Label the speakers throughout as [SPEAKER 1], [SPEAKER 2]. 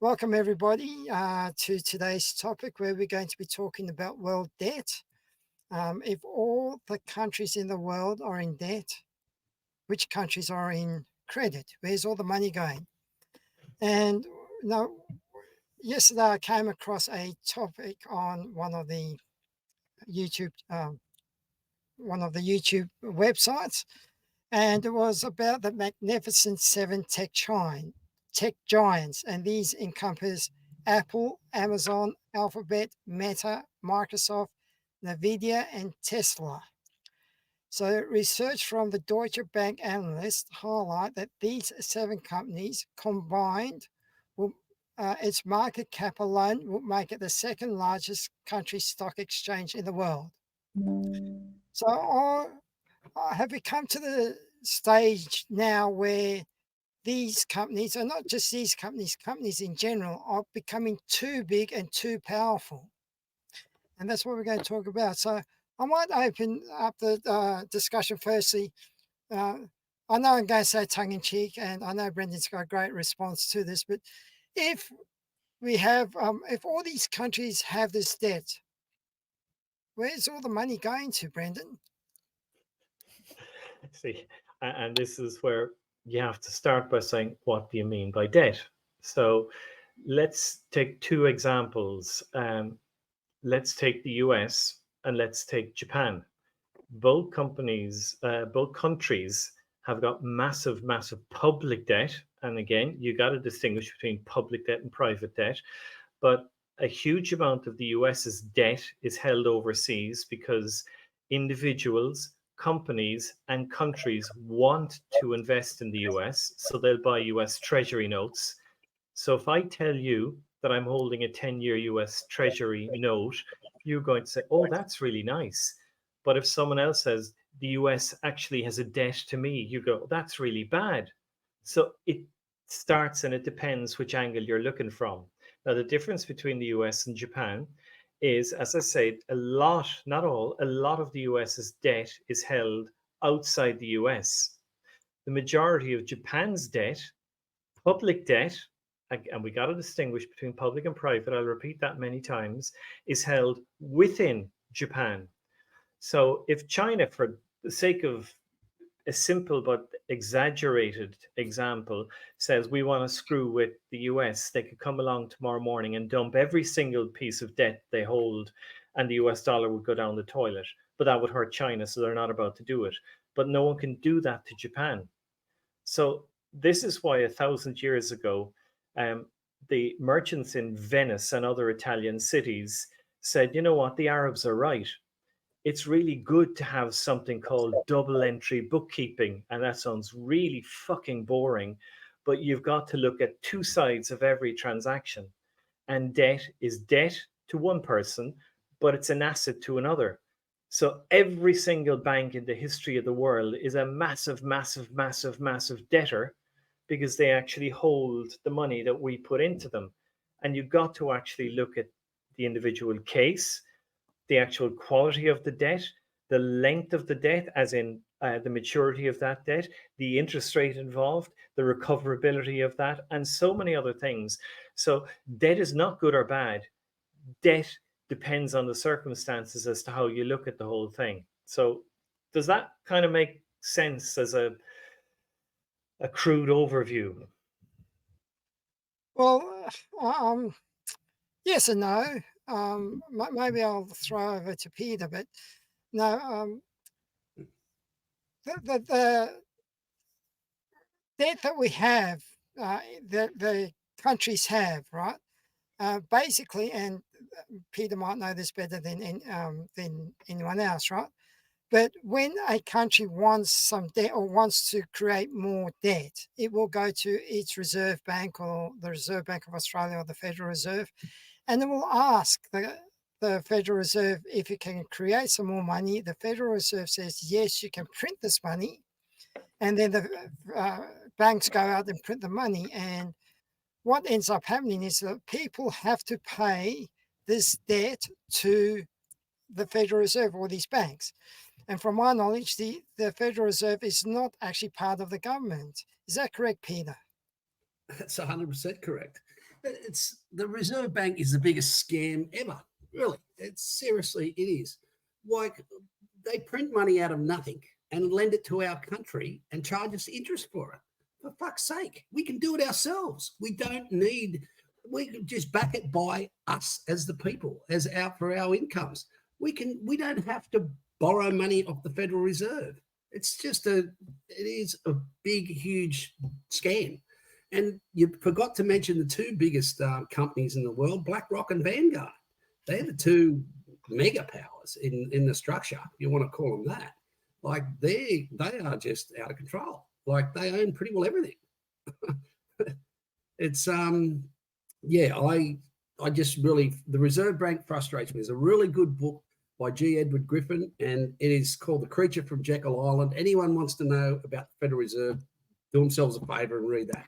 [SPEAKER 1] Welcome everybody to today's topic where we're going to be talking about world debt. If all the countries in the world are in debt, which countries are in credit? Where's all the money going? And now, yesterday I came across a topic on YouTube, one of the YouTube websites, and it was about the magnificent seven tech giants, and these encompass Apple, Amazon, Alphabet, Meta, Microsoft, Nvidia, and Tesla. So research from the Deutsche Bank analysts highlight that these seven companies combined will its market cap alone will make it the second largest country stock exchange in the world. So have we come to the stage now where these companies, and not just these companies, companies in general, are becoming too big and too powerful? And that's what we're going to talk about. So I might open up the discussion firstly. Uh, I know I'm going to say tongue in cheek, and I know Brendan's got a great response to this, but if we have, if all these countries have this debt, where's all the money going to, Brendan?
[SPEAKER 2] See, and this is where you have to start by saying, what do you mean by debt? So let's take two examples. Let's take the US and let's take Japan. Both countries have got massive, massive public debt. And again, you got to distinguish between public debt and private debt. But a huge amount of the US's debt is held overseas because individuals, companies, and countries want to invest in the US, so they'll buy US Treasury notes. So if I tell you that I'm holding a 10-year US Treasury note, you're going to say, oh, that's really nice. But if someone else says the US actually has a debt to me, you go, that's really bad. So it starts and it depends which angle you're looking from. Now, the difference between the US and Japan is, as I said, a lot, not all, a lot of the US's debt is held outside the US. The majority of Japan's debt, public debt, and we got to distinguish between public and private, I'll repeat that many times, is held within Japan. So if China, for the sake of a simple but exaggerated example, says we want to screw with the US, they could come along tomorrow morning and dump every single piece of debt they hold, and the US dollar would go down the toilet. But that would hurt China, so they're not about to do it. But no one can do that to Japan. So this is why 1,000 years ago, the merchants in Venice and other Italian cities said, you know what, the Arabs are right. It's really good to have something called double entry bookkeeping. And that sounds really fucking boring, but you've got to look at two sides of every transaction. And debt is debt to one person, but it's an asset to another. So every single bank in the history of the world is a massive, massive, massive, massive debtor because they actually hold the money that we put into them. And you've got to actually look at the individual case, the actual quality of the debt, the length of the debt, as in the maturity of that debt, the interest rate involved, the recoverability of that, and so many other things. So debt is not good or bad. Debt depends on the circumstances as to how you look at the whole thing. So does that kind of make sense as a crude overview?
[SPEAKER 1] Well, yes and no. Maybe I'll throw over to Peter, but no, the debt that we have, the countries have, right? Basically, and Peter might know this better than anyone else, right? But when a country wants some debt or wants to create more debt, it will go to its Reserve Bank or the Reserve Bank of Australia or the Federal Reserve, and it will ask the Federal Reserve if it can create some more money. The Federal Reserve says, yes, you can print this money. And then the banks go out and print the money. And what ends up happening is that people have to pay this debt to the Federal Reserve or these banks. And from my knowledge, the Federal Reserve is not actually part of the government. Is that correct, Peter?
[SPEAKER 3] That's 100% correct. It's the Reserve Bank is the biggest scam ever. Really, it's seriously it is. Like they print money out of nothing and lend it to our country and charge us interest for it. For fuck's sake, we can do it ourselves. We don't need. We can just back it by us as the people, as our for our incomes. We can. We don't have to borrow money off the Federal Reserve. It's just a. It is a big, huge scam. And you forgot to mention the two biggest companies in the world, BlackRock and Vanguard. They're the two mega powers in the structure, if you want to call them that. Like they are just out of control. Like they own pretty well everything. It's yeah, I just really the Reserve Bank frustrates me. There's a really good book by G. Edward Griffin, and it is called The Creature from Jekyll Island. Anyone wants to know about the Federal Reserve, do themselves a favour and read that.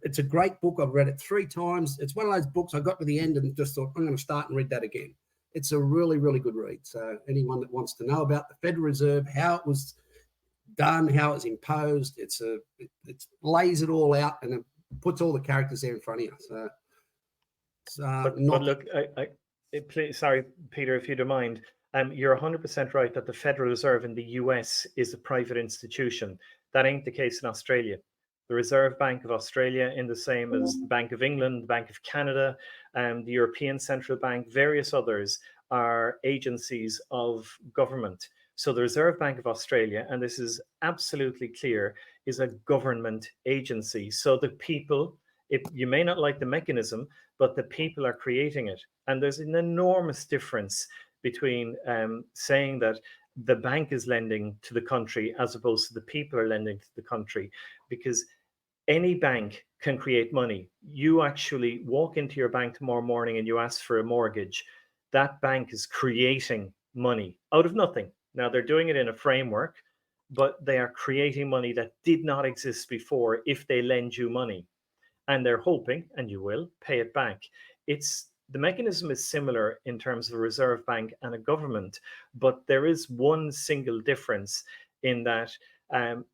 [SPEAKER 3] It's a great book. I've read it 3 times. It's one of those books I got to the end and just thought, I'm going to start and read that again. It's a really, really good read. So anyone that wants to know about the Federal Reserve, how it was done, how it was imposed, it lays it all out and it puts all the characters there in front of you. So it's
[SPEAKER 2] But
[SPEAKER 3] not.
[SPEAKER 2] look, please, sorry, Peter, if you don't mind, you're 100% right that the Federal Reserve in the US is a private institution. That ain't the case in Australia. The Reserve Bank of Australia, in the same as the Bank of England, the Bank of Canada, the European Central Bank, various others are agencies of government. So the Reserve Bank of Australia, and this is absolutely clear, is a government agency. So the people, if you may not like the mechanism, but the people are creating it. And there's an enormous difference between saying that the bank is lending to the country as opposed to the people are lending to the country, because any bank can create money. You actually walk into your bank tomorrow morning and you ask for a mortgage. That bank is creating money out of nothing. Now they're doing it in a framework, but they are creating money that did not exist before if they lend you money, and they're hoping, and you will, pay it back. It's the mechanism is similar in terms of a reserve bank and a government, but there is one single difference in that um,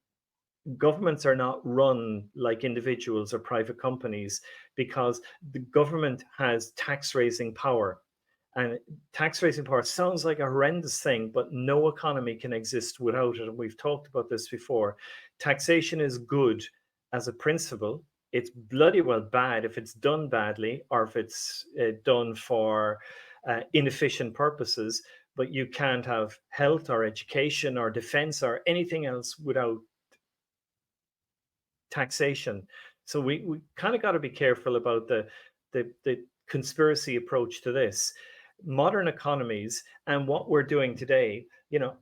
[SPEAKER 2] governments are not run like individuals or private companies, because the government has tax raising power. And tax raising power sounds like a horrendous thing, but no economy can exist without it. And we've talked about this before. Taxation is good as a principle. It's bloody well bad if it's done badly or if it's done for inefficient purposes. But you can't have health or education or defense or anything else without taxation. So we kind of got to be careful about the conspiracy approach to this. Modern economies and what we're doing today,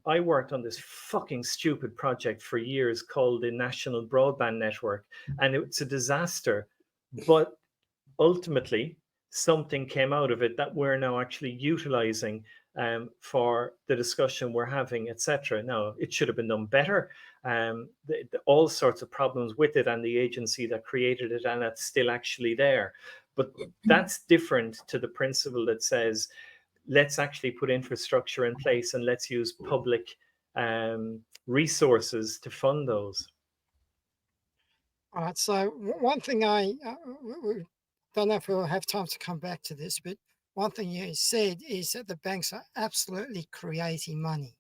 [SPEAKER 2] I worked on this fucking stupid project for years called the National Broadband Network, and it's a disaster. But ultimately, something came out of it that we're now actually utilizing for the discussion we're having, etc. Now, it should have been done better. All sorts of problems with it and the agency that created it, and that's still actually there. But that's different to the principle that says, let's actually put infrastructure in place and let's use public resources to fund those.
[SPEAKER 1] All right. So one thing we don't know if we'll have time to come back to this, but one thing you said is that the banks are absolutely creating money.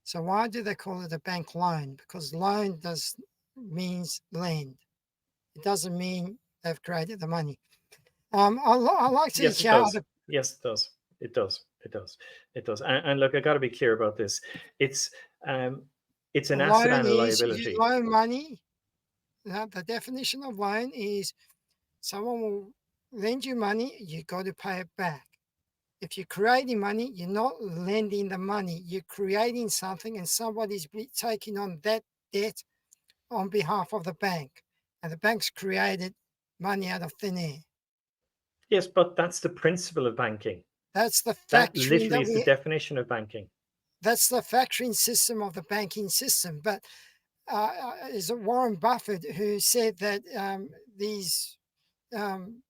[SPEAKER 1] So why do they call it a bank loan? Because loan means lend. It doesn't mean they've created the money. I like to
[SPEAKER 2] Yes, it
[SPEAKER 1] hear
[SPEAKER 2] does.
[SPEAKER 1] other.
[SPEAKER 2] Yes, it does. It does. It does. It does. And look, I got to be clear about this. It's um, it's an asset
[SPEAKER 1] Loan
[SPEAKER 2] and a
[SPEAKER 1] is you
[SPEAKER 2] liability.
[SPEAKER 1] loan money. The definition of loan is someone will lend you money, you got to pay it back. If you're creating money, you're not lending the money. You're creating something, and somebody's taking on that debt on behalf of the bank. And the bank's created money out of thin air.
[SPEAKER 2] Yes, but that's the principle of banking.
[SPEAKER 1] That's the
[SPEAKER 2] That
[SPEAKER 1] factoring
[SPEAKER 2] literally
[SPEAKER 1] that
[SPEAKER 2] is the
[SPEAKER 1] we.
[SPEAKER 2] definition of banking.
[SPEAKER 1] That's the factoring system of the banking system. But is it Warren Buffett who said that these um,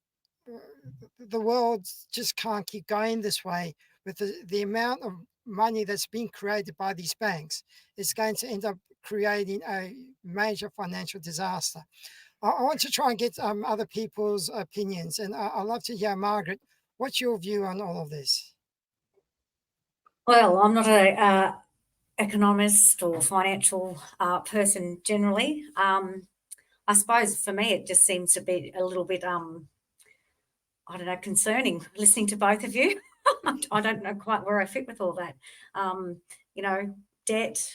[SPEAKER 1] the world just can't keep going this way with the amount of money that's being created by these banks. It's going to end up creating a major financial disaster. I want to try and get other people's opinions, and I'd love to hear, Margaret, what's your view on all of this?
[SPEAKER 4] Well, I'm not a economist or financial person generally. I suppose for me, it just seems to be a little bit, I don't know, concerning listening to both of you. I don't know quite where I fit with all that. You know, debt,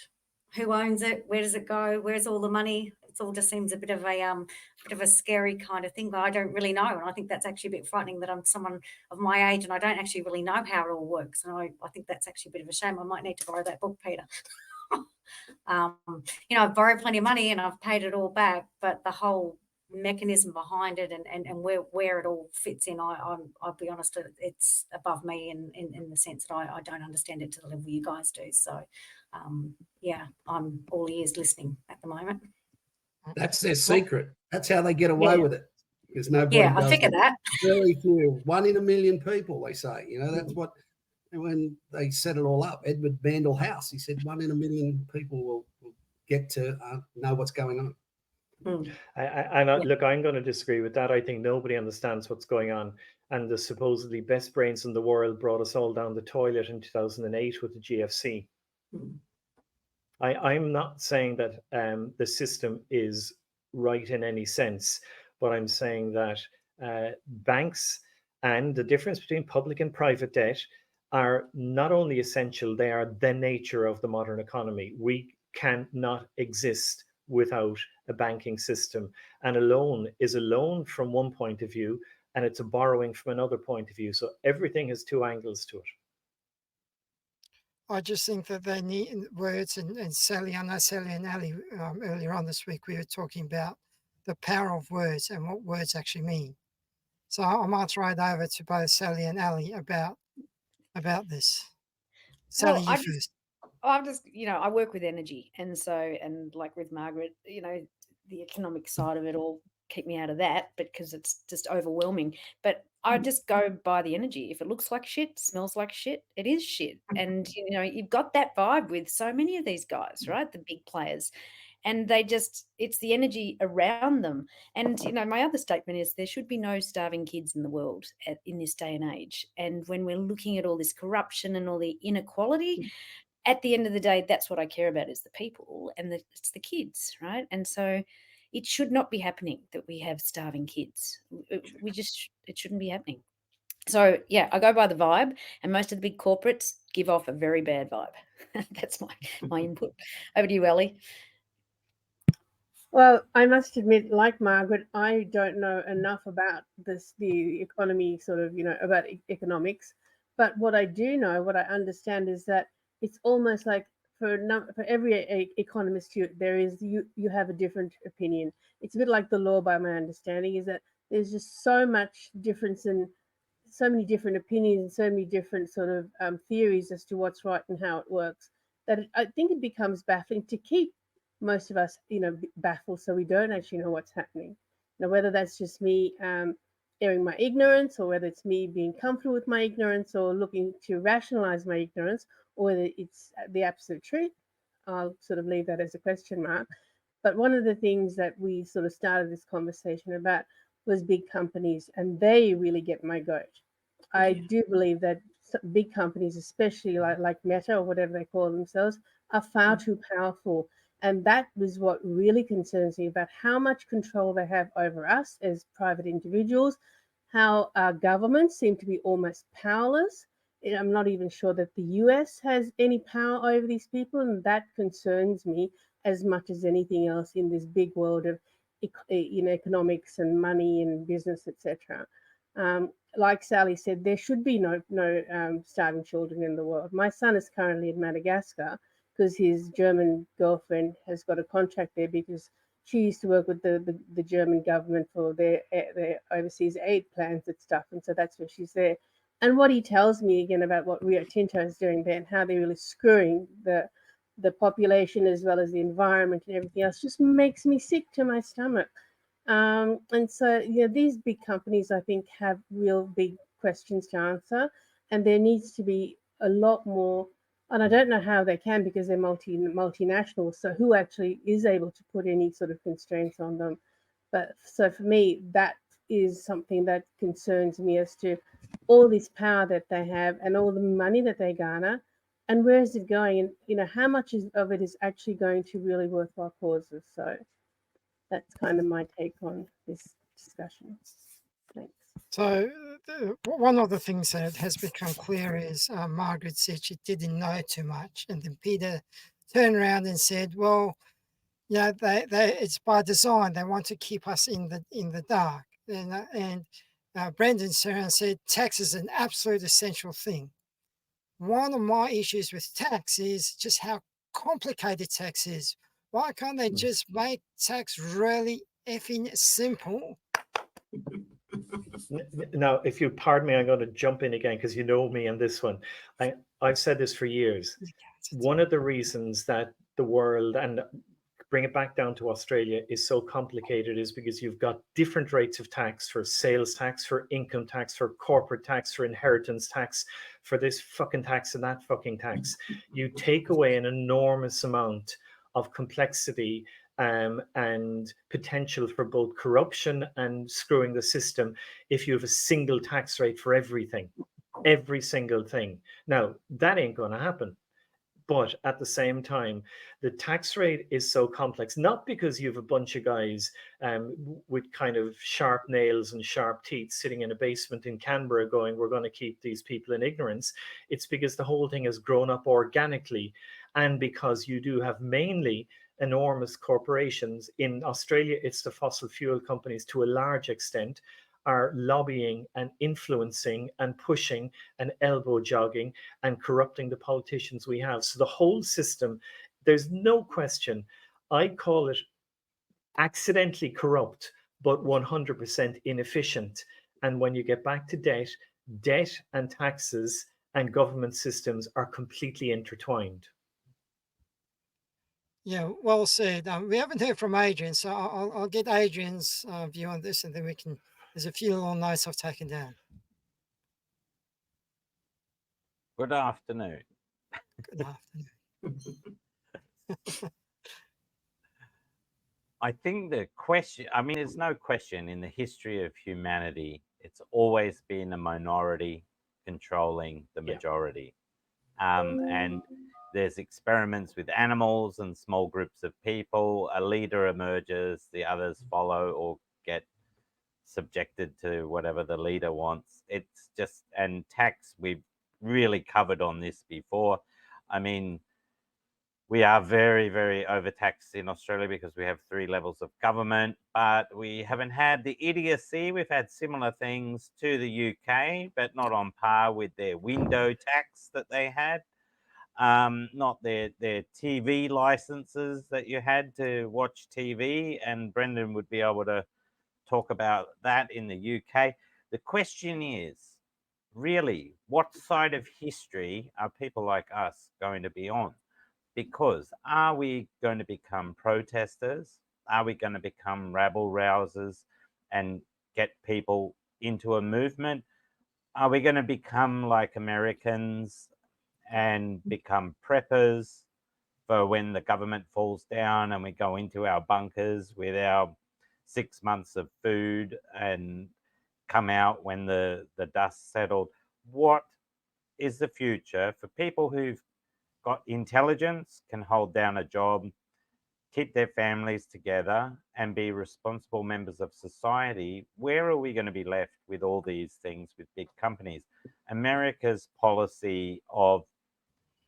[SPEAKER 4] who owns it? Where does it go? Where's all the money? It all just seems a bit of a scary kind of thing, but I don't really know. And I think that's actually a bit frightening that I'm someone of my age and I don't actually really know how it all works. And I think that's actually a bit of a shame. I might need to borrow that book, Peter. You know, I've borrowed plenty of money and I've paid it all back, but the whole mechanism behind it and where it all fits in, I'll be honest, it's above me in the sense that I don't understand it to the level you guys do. So, yeah, I'm all ears listening at the moment.
[SPEAKER 3] That's their secret. That's how they get away with it, because nobody
[SPEAKER 4] Yeah, I
[SPEAKER 3] does
[SPEAKER 4] figure
[SPEAKER 3] it.
[SPEAKER 4] that.
[SPEAKER 3] Very few, 1 in a million people, they say. You know, that's what, when they set it all up, Edward Mandell House, he said 1 in a million people will get to know what's going on.
[SPEAKER 2] Look, I'm going to disagree with that. I think nobody understands what's going on. And the supposedly best brains in the world brought us all down the toilet in 2008 with the GFC. I'm not saying that the system is right in any sense, but I'm saying that banks and the difference between public and private debt are not only essential, they are the nature of the modern economy. We cannot exist without a banking system. And a loan is a loan from one point of view, and it's a borrowing from another point of view. So everything has two angles to it.
[SPEAKER 1] I just think that they need words, and Sally, I know Sally and Ali, earlier on this week, we were talking about the power of words and what words actually mean. So I might throw it over to both Sally and Ali about this. Sally,
[SPEAKER 5] Well,
[SPEAKER 1] you first.
[SPEAKER 5] I'm just, I work with energy. And so, and like with Margaret, the economic side of it all keep me out of that because it's just overwhelming. But I just go by the energy. If it looks like shit, smells like shit, it is shit. And, you've got that vibe with so many of these guys, right? The big players. And it's the energy around them. And, my other statement is there should be no starving kids in the world in this day and age. And when we're looking at all this corruption and all the inequality, at the end of the day, that's what I care about is the people and it's the kids, right? And so it should not be happening that we have starving kids. It shouldn't be happening. So, yeah, I go by the vibe, and most of the big corporates give off a very bad vibe. That's my input. Over to you, Ellie.
[SPEAKER 6] Well, I must admit, like Margaret, I don't know enough about the economy, sort of, about economics. But what I do know, what I understand, is that it's almost like for every economist, you have a different opinion. It's a bit like the law, by my understanding, is that there's just so much difference in so many different opinions and so many different sort of theories as to what's right and how it works, that I think it becomes baffling to keep most of us, baffled, so we don't actually know what's happening. Whether that's just me airing my ignorance, or whether it's me being comfortable with my ignorance, or looking to rationalize my ignorance, or whether it's the absolute truth. I'll sort of leave that as a question mark. But one of the things that we sort of started this conversation about was big companies, and they really get my goat. I do believe that big companies, especially like Meta or whatever they call themselves, are far too powerful. And that was what really concerns me about how much control they have over us as private individuals, how our governments seem to be almost powerless. I'm not even sure that the US has any power over these people, and that concerns me as much as anything else in this big world of economics and money and business, etc. Like Sally said, there should be no starving children in the world. My son is currently in Madagascar because his German girlfriend has got a contract there, because she used to work with the German government for their overseas aid plans and stuff, and so that's where she's there. And what he tells me again about what Rio Tinto is doing there and how they're really screwing the population as well as the environment and everything else just makes me sick to my stomach. And so, these big companies, I think, have real big questions to answer, and there needs to be a lot more. And I don't know how they can, because they're multinationals. So who actually is able to put any sort of constraints on them? But so for me, that is something that concerns me as to all this power that they have and all the money that they garner, and where is it going, and how much of it is actually going to really worthwhile causes. So that's kind of my take on this discussion. Thanks.
[SPEAKER 1] So one of the things that has become clear is Margaret said she didn't know too much, and then Peter turned around and said, "Well, it's by design. They want to keep us in the dark." And Brendan Saran said, "Tax is an absolute essential thing." One of my issues with tax is just how complicated tax is. Why can't they just make tax really effing simple?
[SPEAKER 2] Now, if you pardon me, I'm going to jump in again because you know me on this one. I've said this for years. One of the reasons that the world, and bring it back down to Australia, is so complicated is because you've got different rates of tax for sales tax, for income tax, for corporate tax, for inheritance tax, for this fucking tax and that fucking tax. You take away an enormous amount of complexity and potential for both corruption and screwing the system if you have a single tax rate for everything, every single thing. Now, that ain't going to happen. But at the same time, the tax rate is so complex, not because you have a bunch of guys with kind of sharp nails and sharp teeth sitting in a basement in Canberra going, we're going to keep these people in ignorance. It's because the whole thing has grown up organically. And because you do have mainly enormous corporations. In Australia, it's the fossil fuel companies to a large extent are lobbying and influencing and pushing and elbow jogging and corrupting the politicians we have. So the whole system, there's no question. I call it accidentally corrupt, but 100% inefficient. And when you get back to debt, debt and taxes and government systems are completely intertwined.
[SPEAKER 1] Yeah, well said. We haven't heard from Adrian, so I'll get Adrian's view on this, and then we can. There's a few little notes I've taken down.
[SPEAKER 7] Good afternoon.
[SPEAKER 1] Good afternoon.
[SPEAKER 7] I think the question, I mean, there's no question in the history of humanity, it's always been a minority controlling the majority. And there's experiments with animals and small groups of people. A leader emerges, the others follow or get subjected to whatever the leader wants. It's just, and tax, we've really covered on this before. I mean, we are very, very overtaxed in Australia because we have 3 levels of government, but we haven't had the idiocy. We've had similar things to the UK, but not on par with their window tax that they had. Not their TV licenses that you had to watch TV, and Brendan would be able to talk about that in the UK. The question is, really, what side of history are people like us going to be on? Because are we going to become protesters? Are we going to become rabble rousers and get people into a movement? Are we going to become like Americans and become preppers for when the government falls down and we go into our bunkers with our 6 months of food and come out when the dust settled? What is the future for people who've got intelligence, can hold down a job, keep their families together, and be responsible members of society? Where are we going to be left with all these things with big companies? America's policy of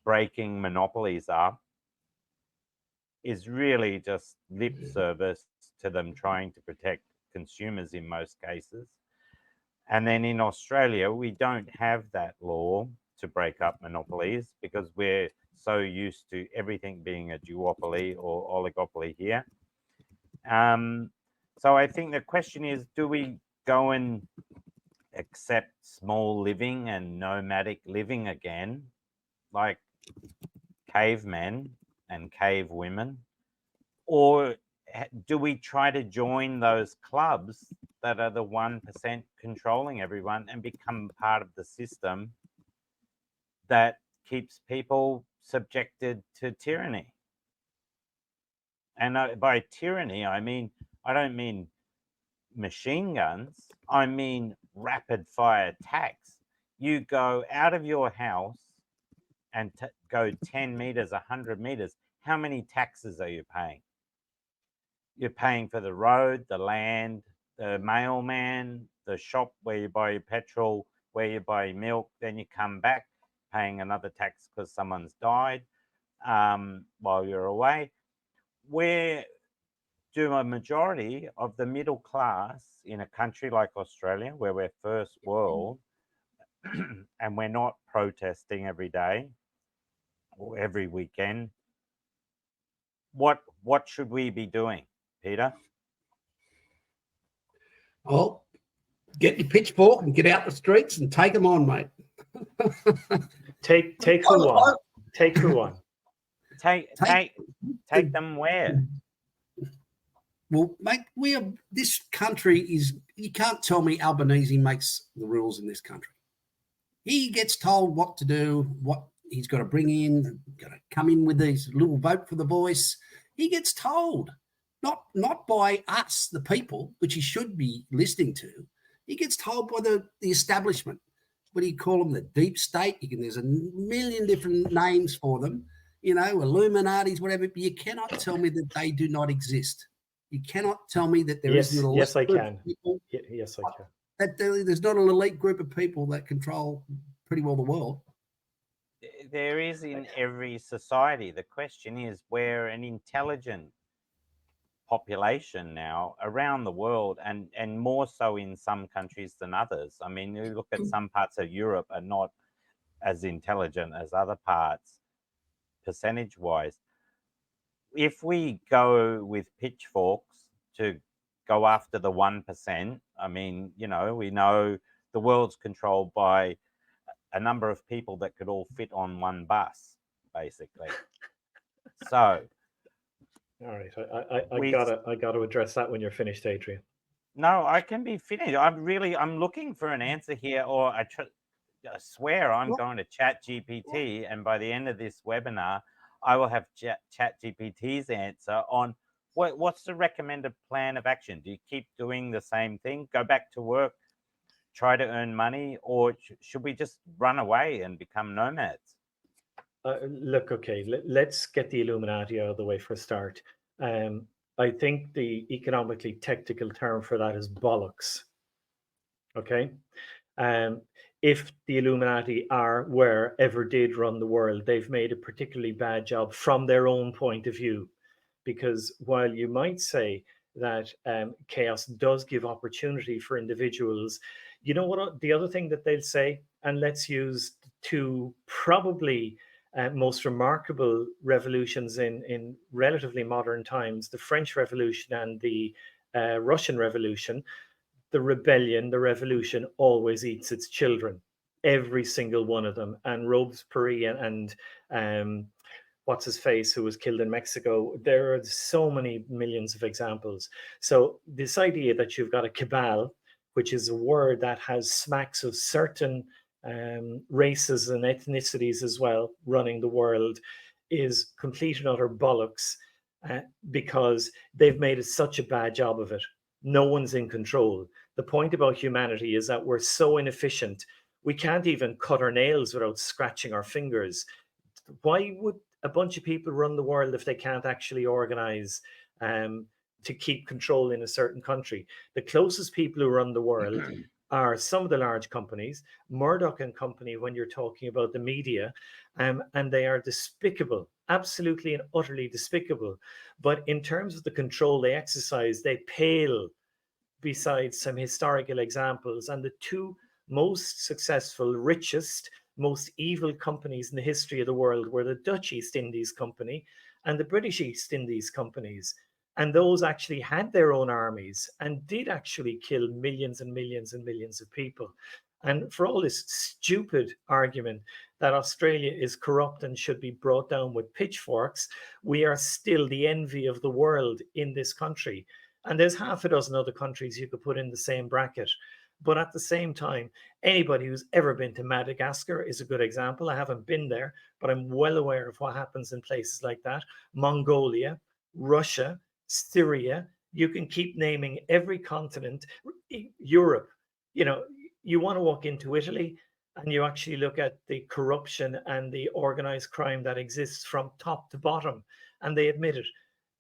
[SPEAKER 7] breaking monopolies up is really just lip service to them trying to protect consumers in most cases. And then in Australia, we don't have that law to break up monopolies because we're so used to everything being a duopoly or oligopoly here. So I think the question is, do we go and accept small living and nomadic living again, like cavemen and cave women? Or do we try to join those clubs that are the 1% controlling everyone and become part of the system that keeps people subjected to tyranny? And by tyranny, I don't mean machine guns, I mean rapid fire attacks. You go out of your house and go 10 meters, 100 meters. How many taxes are you paying? You're paying for the road, the land, the mailman, the shop where you buy your petrol, where you buy your milk. Then you come back paying another tax because someone's died while you're away. Where do a majority of the middle class in a country like Australia, where we're first world, and we're not protesting every day or every weekend, what should we be doing, Peter?
[SPEAKER 3] Oh, get your pitchfork and get out the streets and take them on, mate.
[SPEAKER 2] Take who on? Take who on?
[SPEAKER 7] Take them where?
[SPEAKER 3] Well, mate, this country is, you can't tell me Albanese makes the rules in this country. He gets told what to do, what he's got to bring in, got to come in with these little vote for the voice. He gets told, not by us, the people, which he should be listening to. He gets told by the establishment. What do you call them? The deep state. There's a million different names for them, Illuminatis, whatever. But you cannot tell me that they do not exist. You cannot tell me that there isn't an elite
[SPEAKER 2] yes, I
[SPEAKER 3] group
[SPEAKER 2] can.
[SPEAKER 3] of people.
[SPEAKER 2] Yes, I can.
[SPEAKER 3] That there's not an elite group of people that control pretty well the world.
[SPEAKER 7] There is in every society. The question is, we're an intelligent population now around the world, and more so in some countries than others. I mean, you look at some parts of Europe are not as intelligent as other parts, percentage-wise. If we go with pitchforks to go after the 1%, I mean, we know the world's controlled by a number of people that could all fit on one bus, basically. So,
[SPEAKER 2] all right, I gotta address that when you're finished, Adrian.
[SPEAKER 7] No, I can be finished. I'm looking for an answer here, or I swear I'm going to Chat GPT, and by the end of this webinar, I will have Chat GPT's answer on what's the recommended plan of action. Do you keep doing the same thing, go back to work, try to earn money, or should we just run away and become nomads?
[SPEAKER 2] Look, okay, let's get the Illuminati out of the way for a start. I think the economically technical term for that is bollocks. Okay. If the Illuminati ever did run the world, they've made a particularly bad job from their own point of view. Because while you might say that chaos does give opportunity for individuals, you know what the other thing that they'll say, and let's use two probably most remarkable revolutions in relatively modern times, the French Revolution and the Russian Revolution. The rebellion, the revolution always eats its children, every single one of them. And Robespierre and what's his face, who was killed in Mexico. There are so many millions of examples. So this idea that you've got a cabal, which is a word that has smacks of certain races and ethnicities as well running the world, is complete and utter bollocks because they've made such a bad job of it. No one's in control. The point about humanity is that we're so inefficient. We can't even cut our nails without scratching our fingers. Why would a bunch of people run the world if they can't actually organize to keep control in a certain country? The closest people who run the world are some of the large companies, Murdoch and company, when you're talking about the media, and they are despicable, absolutely and utterly despicable. But in terms of the control they exercise, they pale beside some historical examples. And the two most successful, richest, most evil companies in the history of the world were the Dutch East Indies Company and the British East Indies Companies. And those actually had their own armies and did actually kill millions and millions and millions of people. And for all this stupid argument that Australia is corrupt and should be brought down with pitchforks, we are still the envy of the world in this country. And there's half a dozen other countries you could put in the same bracket. But at the same time, anybody who's ever been to Madagascar is a good example. I haven't been there, but I'm well aware of what happens in places like that. Mongolia, Russia, Syria, you can keep naming every continent. Europe, you know, you want to walk into Italy and you actually look at the corruption and the organized crime that exists from top to bottom, and they admit it.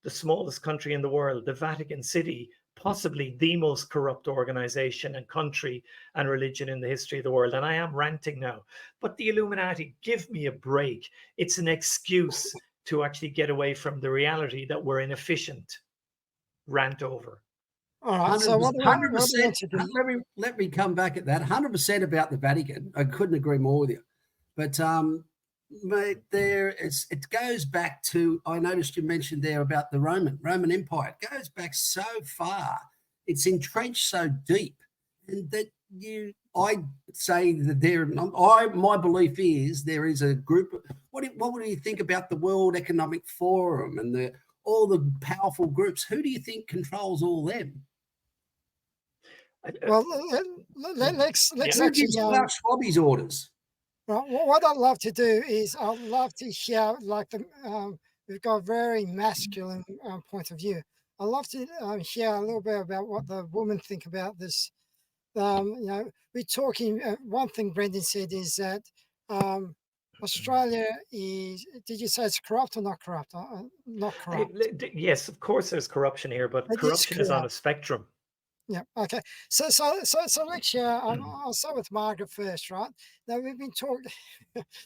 [SPEAKER 2] The smallest country in the world, the Vatican City, possibly the most corrupt organization and country and religion in the history of the world. And I am ranting now, but the Illuminati, give me a break. It's an excuse to actually get away from the reality that we're inefficient. Rant over.
[SPEAKER 1] All right. So what do we want
[SPEAKER 3] 100%.
[SPEAKER 1] to do?
[SPEAKER 3] Let me come back at that. 100% about the Vatican. I couldn't agree more with you. But mate, it goes back to, I noticed you mentioned there about the Roman Empire. It goes back so far. It's entrenched so deep, and that I say that my belief is there is a group. What do you think about the World Economic Forum and all the powerful groups? Who do you think controls all them?
[SPEAKER 1] Well, let's
[SPEAKER 3] Who
[SPEAKER 1] actually
[SPEAKER 3] gives Klaus Schwab's orders?
[SPEAKER 1] Well, what I'd love to do is I'd love to hear, like, we've got a very masculine point of view. I'd love to hear a little bit about what the women think about this. You know, we're talking, one thing Brendan said is that Australia is, did you say it's corrupt or not corrupt? Not corrupt.
[SPEAKER 2] Yes, of course there's corruption here, but corruption is on a spectrum.
[SPEAKER 1] Yeah. Okay. So let's share. I'll start with Margaret first, right? Now we've been talking.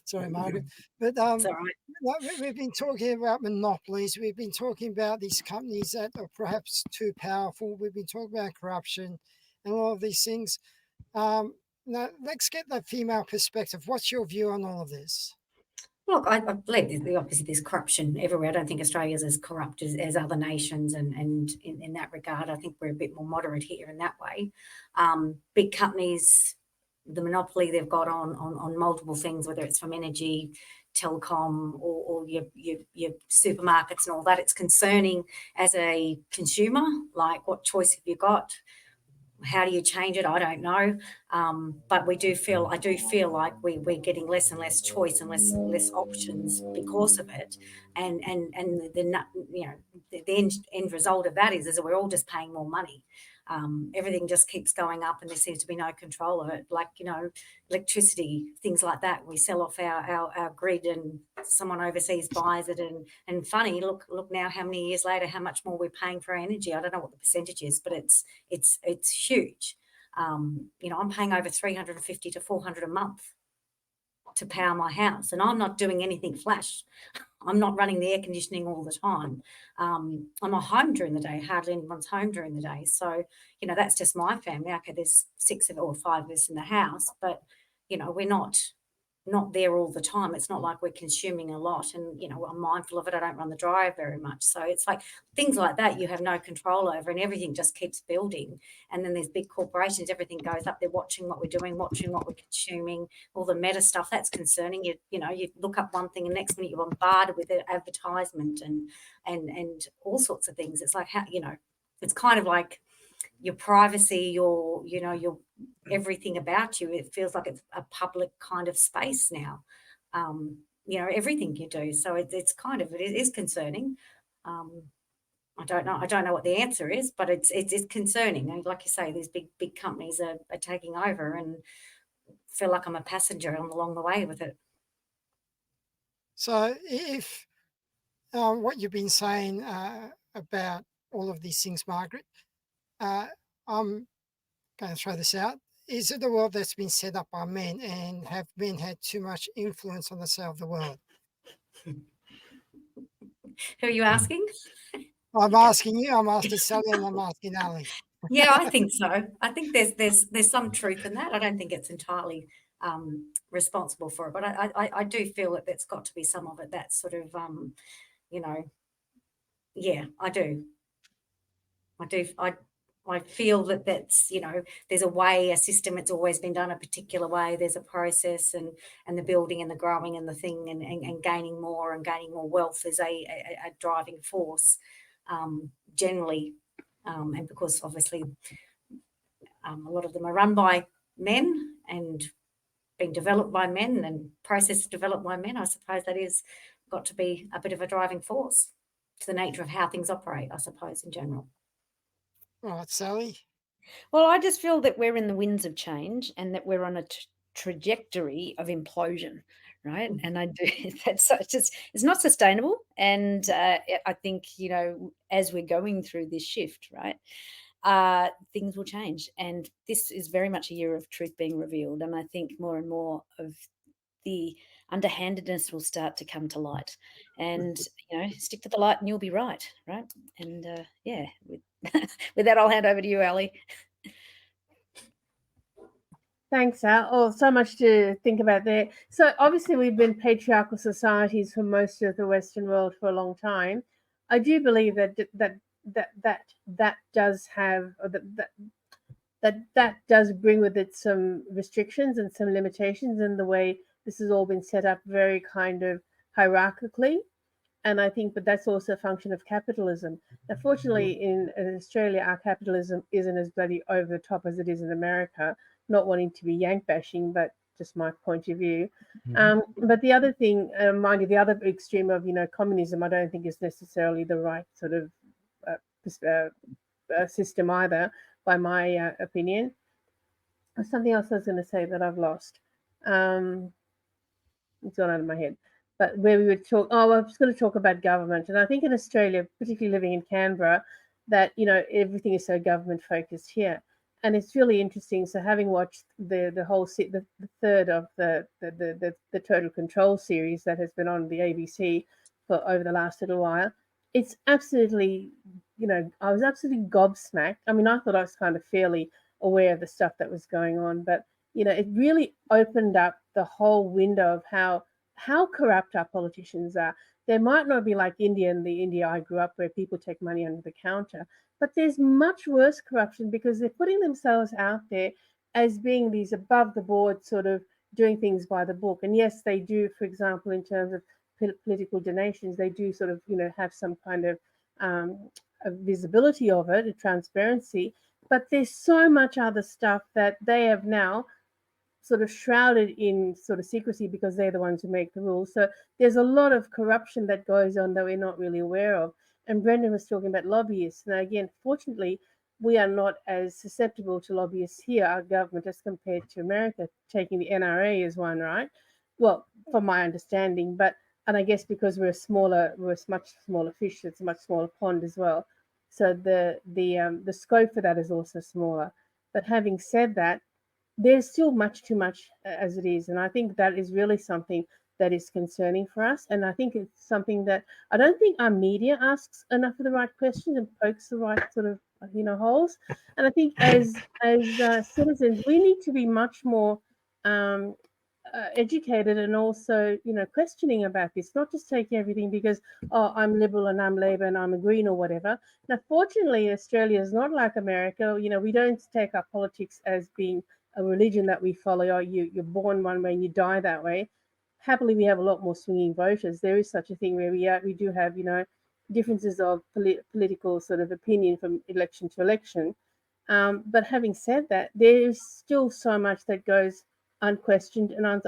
[SPEAKER 1] Sorry, Margaret, but
[SPEAKER 4] It's all right.
[SPEAKER 1] we've been talking about monopolies. We've been talking about these companies that are perhaps too powerful. We've been talking about corruption and all of these things. Now let's get the female perspective. What's your view on all of this?
[SPEAKER 4] Look, I believe obviously there's corruption everywhere. I don't think Australia's as corrupt as other nations, and in that regard, I think we're a bit more moderate here in that way. Big companies, the monopoly they've got on multiple things, whether it's from energy, telecom, or your supermarkets and all that, it's concerning as a consumer. Like, what choice have you got? How do you change it? I don't know. But I do feel like we're getting less and less choice and less options because of it. And the end result of that is that we're all just paying more money. Everything just keeps going up, and there seems to be no control of it. Like, electricity, things like that. We sell off our grid, and someone overseas buys it. And funny, look now, how many years later, how much more we're paying for our energy. I don't know what the percentage is, but it's huge. I'm paying over $350 to $400 a month to power my house, and I'm not doing anything flash. I'm not running the air conditioning all the time. I'm not home during the day. Hardly anyone's home during the day. So, that's just my family. Okay, there's 6 or 5 of us in the house, but, we're not there all the time. It's not like we're consuming a lot, and I'm mindful of it. I don't run the dryer very much, so it's like things like that you have no control over, and everything just keeps building. And then there's big corporations, everything goes up. They're watching what we're doing, watching what we're consuming, all the meta stuff. That's concerning. You look up one thing and next minute you're bombarded with advertisement and all sorts of things. It's like, how, it's kind of like your privacy, your everything about you. It feels like it's a public kind of space now. Everything you do. So it is concerning. I don't know what the answer is, but it's concerning. And like you say, these big companies are taking over, and feel like I'm a passenger along the way with it.
[SPEAKER 1] So if what you've been saying about all of these things, Margaret, I'm going to throw this out. Is it a world that's been set up by men, and have men had too much influence on the state of the world?
[SPEAKER 4] Who are you asking?
[SPEAKER 1] I'm asking you, I'm asking Sally, and I'm asking Ali.
[SPEAKER 4] Yeah, I think so. I think there's some truth in that. I don't think it's entirely responsible for it, but I do feel that there's got to be some of it that's sort of, yeah, I do. I feel that's, there's a way, a system, it's always been done a particular way. There's a process, and the building and the growing and the thing and gaining more wealth is a driving force generally. And because obviously a lot of them are run by men and being developed by men and processes developed by men, I suppose that is got to be a bit of a driving force to the nature of how things operate, I suppose, in general.
[SPEAKER 1] All right, Sally.
[SPEAKER 5] Well, I just feel that we're in the winds of change and that we're on a trajectory of implosion, right? And I do that's just it's not sustainable. And I think as we're going through this shift, right, things will change. And this is very much a year of truth being revealed. And I think more and more of the underhandedness will start to come to light. And stick to the light, and you'll be right, right? And yeah, with that, I'll hand over to you, Ali.
[SPEAKER 6] Thanks, Al. Oh, so much to think about there. So obviously we've been patriarchal societies for most of the Western world for a long time. I do believe that does have or that does bring with it some restrictions and some limitations in the way this has all been set up very kind of hierarchically. And I think, but that's also a function of capitalism. Fortunately, in Australia, our capitalism isn't as bloody over the top as it is in America. Not wanting to be yank bashing, but just my point of view. But the other thing, mind you, the other extreme of communism, I don't think is necessarily the right sort of system either, by my opinion. There's something else I was going to say that I've lost. It's gone out of my head. But where we would talk, I was going to talk about government. And I think in Australia, particularly living in Canberra, that, everything is so government focused here. And it's really interesting. So having watched the whole the third of the Total Control series that has been on the ABC for over the last little while, it's absolutely, I was absolutely gobsmacked. I mean, I thought I was kind of fairly aware of the stuff that was going on, but it really opened up the whole window of how corrupt our politicians are. They might not be like India and the India I grew up where people take money under the counter, but there's much worse corruption because they're putting themselves out there as being these above the board sort of doing things by the book. And yes, they do, for example, in terms of political donations, they do sort of, have some kind of a visibility of it, a transparency. But there's so much other stuff that they have now sort of shrouded in sort of secrecy because they're the ones who make the rules. So there's a lot of corruption that goes on that we're not really aware of. And Brendan was talking about lobbyists. Now, again, fortunately, we are not as susceptible to lobbyists here, our government, as compared to America, taking the NRA as one, right? Well, from my understanding, and I guess because we're a much smaller fish, it's a much smaller pond as well. So the scope for that is also smaller. But having said that, there's still much too much as it is. And I think that is really something that is concerning for us. And I think it's something that I don't think our media asks enough of the right questions and pokes the right sort of, holes. And I think as citizens, we need to be much more educated and also, questioning about this, not just take everything because, oh, I'm liberal and I'm Labour and I'm a Green or whatever. Now, fortunately, Australia is not like America. We don't take our politics as being a religion that we follow. Oh, you're born one way and you die that way. Happily, we have a lot more swinging voters. There is such a thing where we do have, differences of political sort of opinion from election to election. But having said that, there is still so much that goes unquestioned and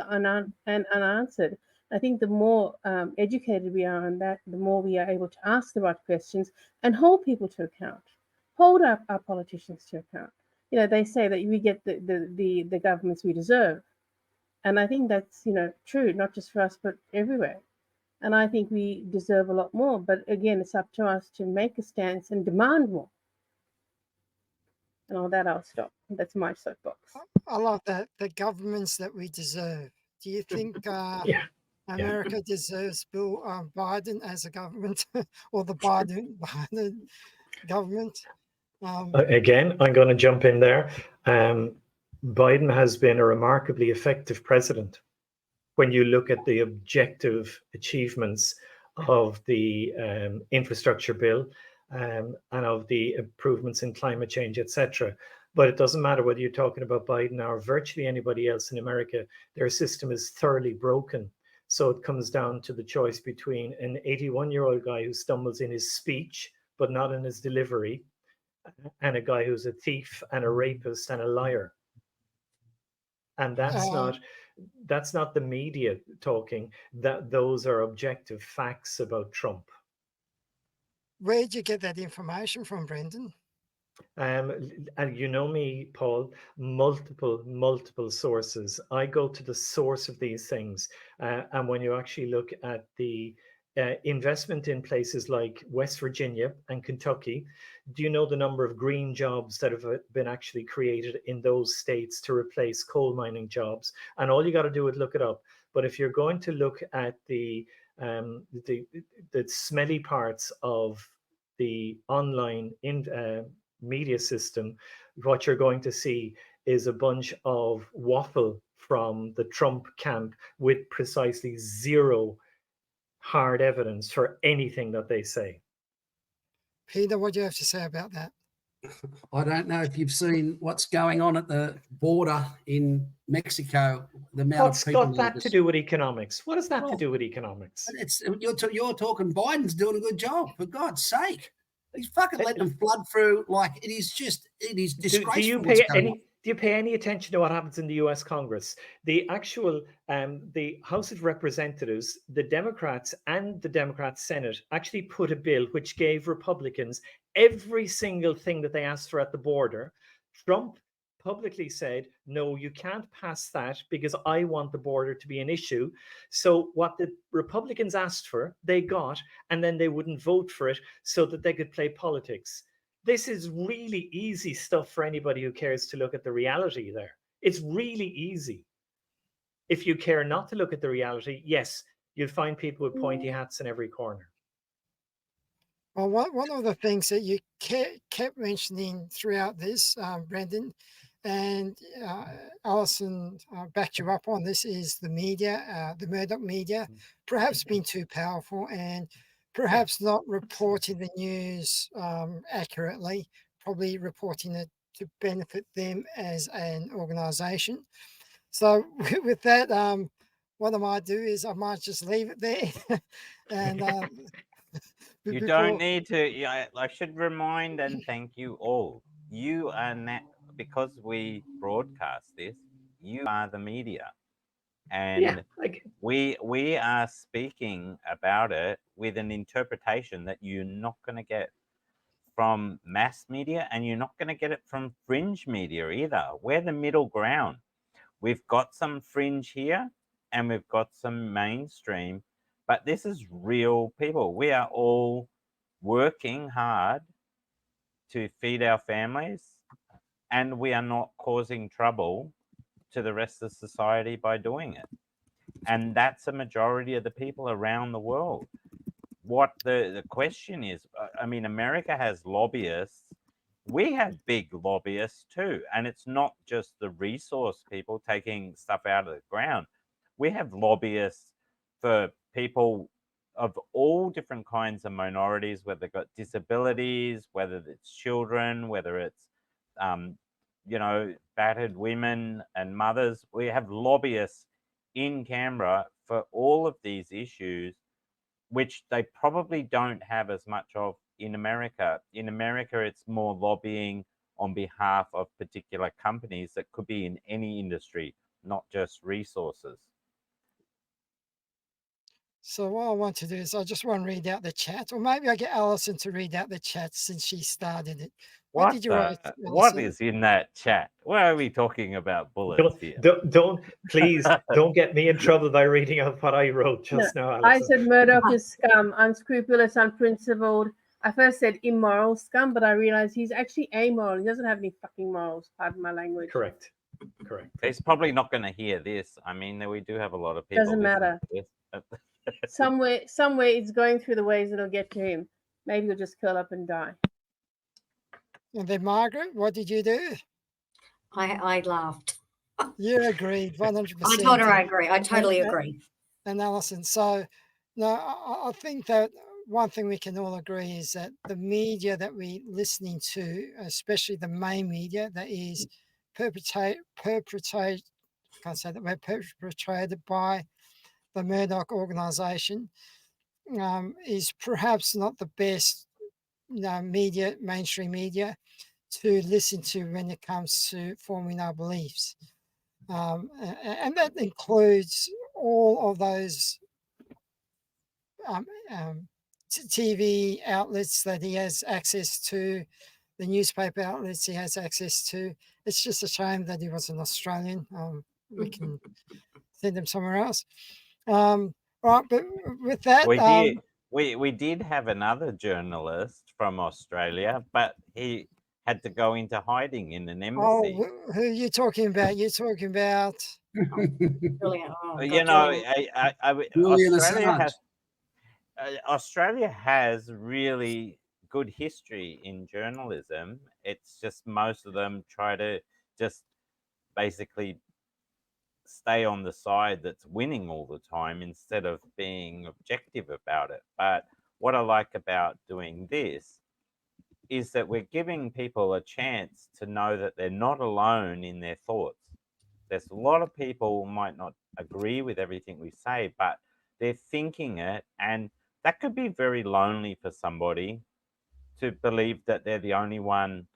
[SPEAKER 6] unanswered. I think the more educated we are on that, the more we are able to ask the right questions and hold people to account, hold up our politicians to account. They say that we get the governments we deserve. And I think that's, true, not just for us, but everywhere. And I think we deserve a lot more. But again, it's up to us to make a stance and demand more. And on that, I'll stop. That's my soapbox.
[SPEAKER 1] I love that. The governments that we deserve. Do you think America deserves Bill Biden as a government or the Biden government?
[SPEAKER 2] Again, I'm going to jump in there. Biden has been a remarkably effective president. When you look at the objective achievements of the infrastructure bill and of the improvements in climate change, etc. But it doesn't matter whether you're talking about Biden or virtually anybody else in America, their system is thoroughly broken. So it comes down to the choice between an 81-year-old guy who stumbles in his speech, but not in his delivery, and a guy who's a thief and a rapist and a liar. And that's not the media talking, that those are objective facts about Trump.
[SPEAKER 1] Where'd you get that information from, Brendan?
[SPEAKER 2] And you know me, Paul, multiple sources. I go to the source of these things. And when you actually look at the investment in places like West Virginia and Kentucky, do you know the number of green jobs that have been actually created in those states to replace coal mining jobs? And all you got to do is look it up. But if you're going to look at the smelly parts of the online media system, what you're going to see is a bunch of waffle from the Trump camp with precisely zero hard evidence for anything that they say.
[SPEAKER 1] Peter, what do you have to say about that?
[SPEAKER 3] I don't know if you've seen what's going on at the border in Mexico. The amount
[SPEAKER 2] What's
[SPEAKER 3] of people
[SPEAKER 2] got that to do with economics? What has that to do with economics?
[SPEAKER 3] You're talking Biden's doing a good job, for God's sake. He's fucking letting them flood through like it is disgraceful.
[SPEAKER 2] Do you pay any attention to what happens in the US Congress? The actual the House of Representatives, the Democrats and the Democrat Senate actually put a bill which gave Republicans every single thing that they asked for at the border. Trump publicly said, no, you can't pass that because I want the border to be an issue. So what the Republicans asked for, they got, and then they wouldn't vote for it so that they could play politics. This is really easy stuff for anybody who cares to look at the reality there. It's really easy. If you care not to look at the reality, yes, you'll find people with pointy hats in every corner.
[SPEAKER 1] Well, one of the things that you kept mentioning throughout this, Brendan, and Alison backed you up on this, is the media, the Murdoch media, perhaps being too powerful and perhaps not reporting the news accurately, probably reporting it to benefit them as an organisation. So with that, what I might do is I might just leave it there. And
[SPEAKER 7] you don't need to. I should remind and thank you all. You are not, because we broadcast this, you are the media. And we are speaking about it with an interpretation that you're not going to get from mass media, and you're not going to get it from fringe media either. We're the middle ground. We've got some fringe here and we've got some mainstream, but this is real people. We are all working hard to feed our families, and we are not causing trouble to the rest of society by doing it. And that's a majority of the people around the world. What the question is, I mean, America has lobbyists. We have big lobbyists too. And it's not just the resource people taking stuff out of the ground. We have lobbyists for people of all different kinds of minorities, whether they've got disabilities, whether it's children, whether it's, battered women and mothers. We have lobbyists in Canberra for all of these issues, which they probably don't have as much of in America. In America, it's more lobbying on behalf of particular companies that could be in any industry, not just resources.
[SPEAKER 1] So what I want to do is I just want to read out the chat, or maybe I get Alison to read out the chat since she started it. What did you write,
[SPEAKER 7] what is in that chat? Why are we talking about bullets here?
[SPEAKER 2] Please don't get me in trouble by reading out what I wrote just now, Alison.
[SPEAKER 6] I said Murdoch is scum, unscrupulous, unprincipled. I first said immoral scum, but I realized he's actually amoral. He doesn't have any fucking morals, pardon my language.
[SPEAKER 2] Correct.
[SPEAKER 7] He's probably not going to hear this. I mean, we do have a lot of people.
[SPEAKER 6] Doesn't matter. Somewhere it's going through the ways it'll get to him. Maybe he'll just curl up and die.
[SPEAKER 1] And then Margaret, what did you do?
[SPEAKER 4] I laughed.
[SPEAKER 1] You agreed, 100%.
[SPEAKER 4] I told her I agree. I totally agree.
[SPEAKER 1] And Alison, so no, I think that one thing we can all agree is that the media that we're listening to, especially the main media that is perpetrated by the Murdoch organisation, is perhaps not the best media, mainstream media, to listen to when it comes to forming our beliefs. And that includes all of those TV outlets that he has access to, the newspaper outlets he has access to. It's just a shame that he was an Australian. We can send him somewhere else. Right, but with that,
[SPEAKER 7] we did have another journalist from Australia, but he had to go into hiding in an embassy.
[SPEAKER 1] who are you talking about? You're talking about
[SPEAKER 4] Brilliant. Oh, God,
[SPEAKER 7] You know,
[SPEAKER 3] Julian
[SPEAKER 7] Australia
[SPEAKER 3] Assange.
[SPEAKER 7] has Australia has really good history in journalism. It's just most of them try to just basically stay on the side that's winning all the time instead of being objective about it. But what I like about doing this is that we're giving people a chance to know that they're not alone in their thoughts. There's a lot of people who might not agree with everything we say, but they're thinking it, and that could be very lonely for somebody to believe that they're the only one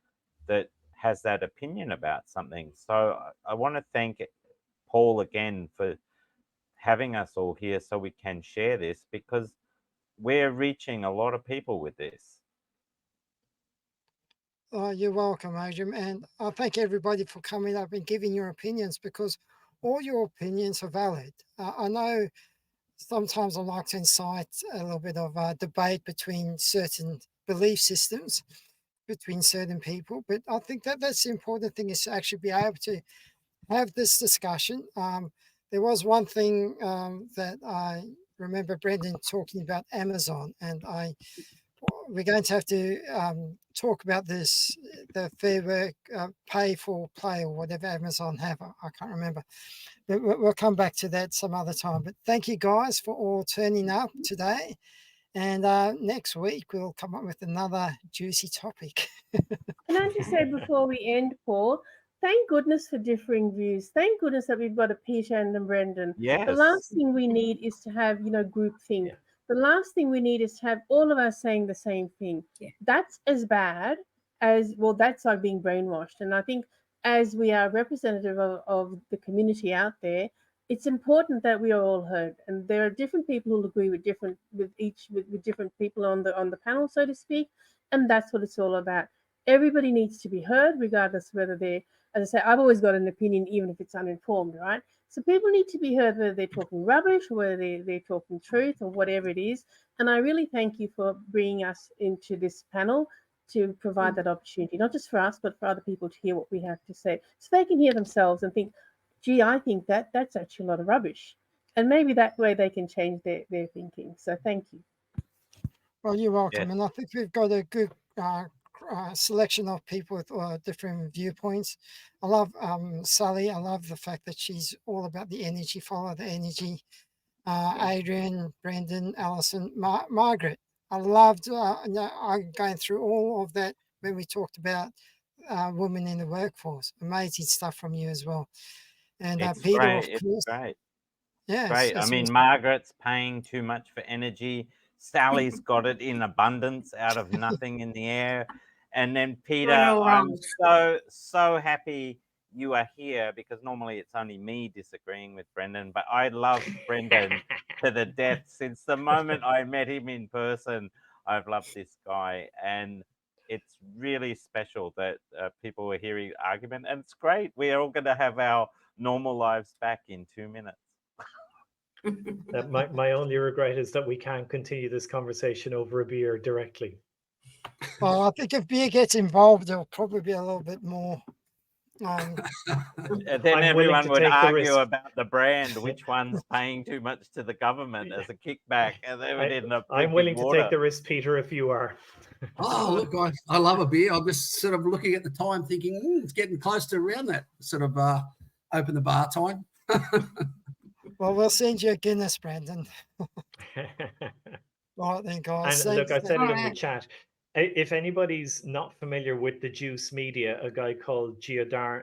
[SPEAKER 7] that has that opinion about something. So I want to thank Paul again for having us all here so we can share this, because we're reaching a lot of people with this.
[SPEAKER 1] you're welcome, Adrian, and I thank everybody for coming up and giving your opinions, because all your opinions are valid. I know sometimes I like to incite a little bit of a debate between certain belief systems, between certain people, but I think that that's the important thing, is to actually be able to have this discussion. There was one thing that I remember Brendan talking about Amazon, and we're going to have to talk about this, the Fair Work Pay for Play, or whatever Amazon have. I can't remember. But we'll come back to that some other time. But thank you guys for all turning up today. And next week, we'll come up with another juicy topic.
[SPEAKER 6] Can I just say before we end, Paul, thank goodness for differing views. Thank goodness that we've got a Peter and a Brendan.
[SPEAKER 7] Yes.
[SPEAKER 6] The last thing we need is to have, groupthink.
[SPEAKER 2] Yeah.
[SPEAKER 6] The last thing we need is to have all of us saying the same thing.
[SPEAKER 4] Yeah.
[SPEAKER 6] That's as bad as, well, that's like being brainwashed. And I think as we are representative of the community out there, it's important that we are all heard. And there are different people who'll agree with different people on the panel, so to speak. And that's what it's all about. Everybody needs to be heard, regardless of whether they're, as I say, I've always got an opinion, even if it's uninformed, right? So people need to be heard, whether they're talking rubbish or whether they're talking truth or whatever it is. And I really thank you for bringing us into this panel to provide that opportunity, not just for us, but for other people to hear what we have to say, so they can hear themselves and think, gee, I think that's actually a lot of rubbish. And maybe that way they can change their thinking. So thank you.
[SPEAKER 1] Well, you're welcome.
[SPEAKER 7] Yes.
[SPEAKER 1] And I think we've got a good selection of people with different viewpoints. I love Sally. I love the fact that she's all about the energy, follow the energy. Adrian, Brendan, Alison, Margaret. I loved I'm going through all of that when we talked about women in the workforce. Amazing stuff from you as well. And
[SPEAKER 7] It's
[SPEAKER 1] Peter,
[SPEAKER 7] great.
[SPEAKER 1] of
[SPEAKER 7] It's
[SPEAKER 1] course.
[SPEAKER 7] great.
[SPEAKER 1] Yes.
[SPEAKER 7] Great. I mean, Margaret's paying too much for energy. Sally's got it in abundance out of nothing in the air. And then Peter, I'm so happy you are here, because normally it's only me disagreeing with Brendan, but I love Brendan to the death. Since the moment I met him in person, I've loved this guy. And it's really special that people are hearing argument. And it's great. We're all going to have our normal lives back in 2 minutes.
[SPEAKER 2] My only regret is that we can't continue this conversation over a beer directly.
[SPEAKER 1] Well, I think if beer gets involved, there'll probably be a little bit more.
[SPEAKER 7] Then
[SPEAKER 2] I'm
[SPEAKER 7] everyone would
[SPEAKER 2] take the
[SPEAKER 7] argue
[SPEAKER 2] risk.
[SPEAKER 7] about the brand, which one's paying too much to the government as a kickback, and they would end up
[SPEAKER 2] I'm
[SPEAKER 7] drinking
[SPEAKER 2] willing
[SPEAKER 7] water.
[SPEAKER 2] to take the risk, Peter, if you are.
[SPEAKER 3] Oh, look, I love a beer. I'm just sort of looking at the time thinking, it's getting close to around that sort of open the bar time.
[SPEAKER 1] Well, we'll send you a Guinness, Brendan. Right then, guys.
[SPEAKER 2] And look, I said it in the
[SPEAKER 4] Alright.
[SPEAKER 2] chat. If anybody's not familiar with the Juice Media, a guy called Giordano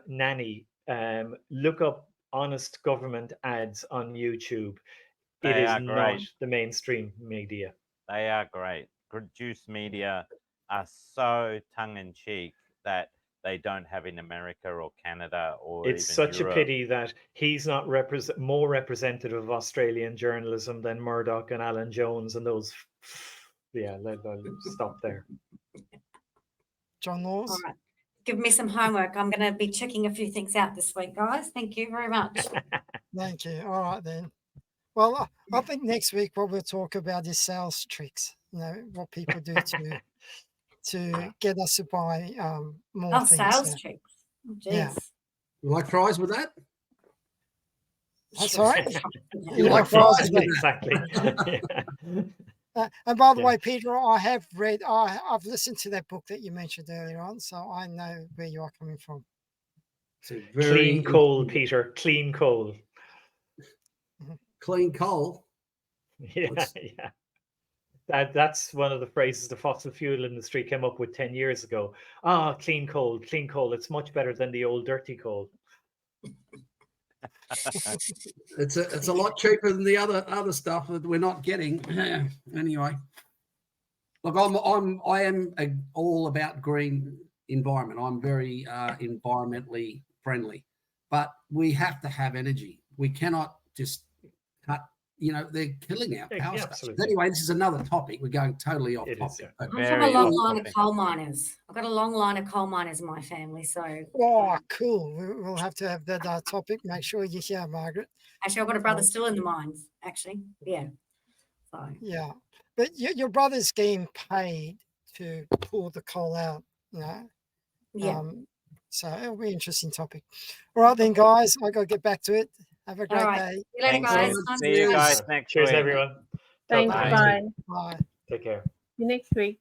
[SPEAKER 2] Nani, look up honest government ads on YouTube. It
[SPEAKER 7] They
[SPEAKER 2] is
[SPEAKER 7] are
[SPEAKER 2] not
[SPEAKER 7] great.
[SPEAKER 2] the mainstream media.
[SPEAKER 7] They are great. Juice media are so tongue in cheek that they don't have in America or Canada or
[SPEAKER 2] It's
[SPEAKER 7] even
[SPEAKER 2] such
[SPEAKER 7] Europe.
[SPEAKER 2] a pity that he's not more representative of Australian journalism than Murdoch and Alan Jones and those. Yeah, I'll stop there.
[SPEAKER 1] John
[SPEAKER 4] All
[SPEAKER 1] Laws.
[SPEAKER 4] right. Give me some homework. I'm going to be checking a few things out this week, guys. Thank you very much.
[SPEAKER 1] Thank you. All right then. Well, I think next week what we'll talk about is sales tricks. You know, what people do to get us to buy more
[SPEAKER 4] Oh,
[SPEAKER 1] things.
[SPEAKER 4] sales tricks. Oh,
[SPEAKER 1] Yeah.
[SPEAKER 4] geez.
[SPEAKER 3] You like fries with that?
[SPEAKER 1] That's all right.
[SPEAKER 3] You
[SPEAKER 1] You
[SPEAKER 3] like
[SPEAKER 1] like fries
[SPEAKER 3] fries
[SPEAKER 1] with
[SPEAKER 3] with
[SPEAKER 1] that?
[SPEAKER 2] Exactly.
[SPEAKER 1] And by the
[SPEAKER 2] Yeah.
[SPEAKER 1] way, Peter, I have read, I've listened to that book that you mentioned earlier on, so I know where you are coming from.
[SPEAKER 3] It's a very
[SPEAKER 2] Clean coal, Peter. Clean coal.
[SPEAKER 3] clean coal.
[SPEAKER 2] Yeah,
[SPEAKER 3] What's-
[SPEAKER 2] yeah. That's one of the phrases the fossil fuel industry came up with 10 years ago. Ah, clean coal, clean coal. It's much better than the old dirty coal.
[SPEAKER 3] It's a lot cheaper than the other stuff that we're not getting. Anyway, look, I am all about green environment. I'm very environmentally friendly, but we have to have energy. We cannot just cut. You know, they're killing our
[SPEAKER 2] Yeah,
[SPEAKER 3] power
[SPEAKER 2] yeah,
[SPEAKER 3] stations.
[SPEAKER 2] absolutely.
[SPEAKER 3] Anyway, this is another topic. We're going totally off
[SPEAKER 2] It is,
[SPEAKER 3] topic.
[SPEAKER 2] yeah.
[SPEAKER 3] but
[SPEAKER 4] I'm from a
[SPEAKER 7] Very
[SPEAKER 4] long
[SPEAKER 7] off
[SPEAKER 4] line of
[SPEAKER 7] topic.
[SPEAKER 4] coal miners. I've got a long line of coal miners in my family. So
[SPEAKER 1] Oh, cool. We'll have to have that topic. Make sure you're here, Margaret.
[SPEAKER 4] actually, I've got a brother still in the mines, actually. Yeah. So
[SPEAKER 1] Yeah. But your brother's getting paid to pull the coal out, you know.
[SPEAKER 4] yeah.
[SPEAKER 1] So it'll be an interesting topic. All right then, guys, I got to get back to it. Have a
[SPEAKER 4] All
[SPEAKER 1] great
[SPEAKER 4] right.
[SPEAKER 1] day.
[SPEAKER 4] See you later,
[SPEAKER 7] Thanks,
[SPEAKER 4] guys.
[SPEAKER 3] Ed.
[SPEAKER 4] Nice
[SPEAKER 3] See
[SPEAKER 4] to
[SPEAKER 3] you
[SPEAKER 4] chat.
[SPEAKER 7] guys next
[SPEAKER 2] Cheers,
[SPEAKER 7] week.
[SPEAKER 2] everyone. Talk
[SPEAKER 6] Thanks.
[SPEAKER 2] to you
[SPEAKER 7] Bye.
[SPEAKER 2] next
[SPEAKER 6] Bye.
[SPEAKER 2] week.
[SPEAKER 1] Bye.
[SPEAKER 2] Take care.
[SPEAKER 6] See you next week.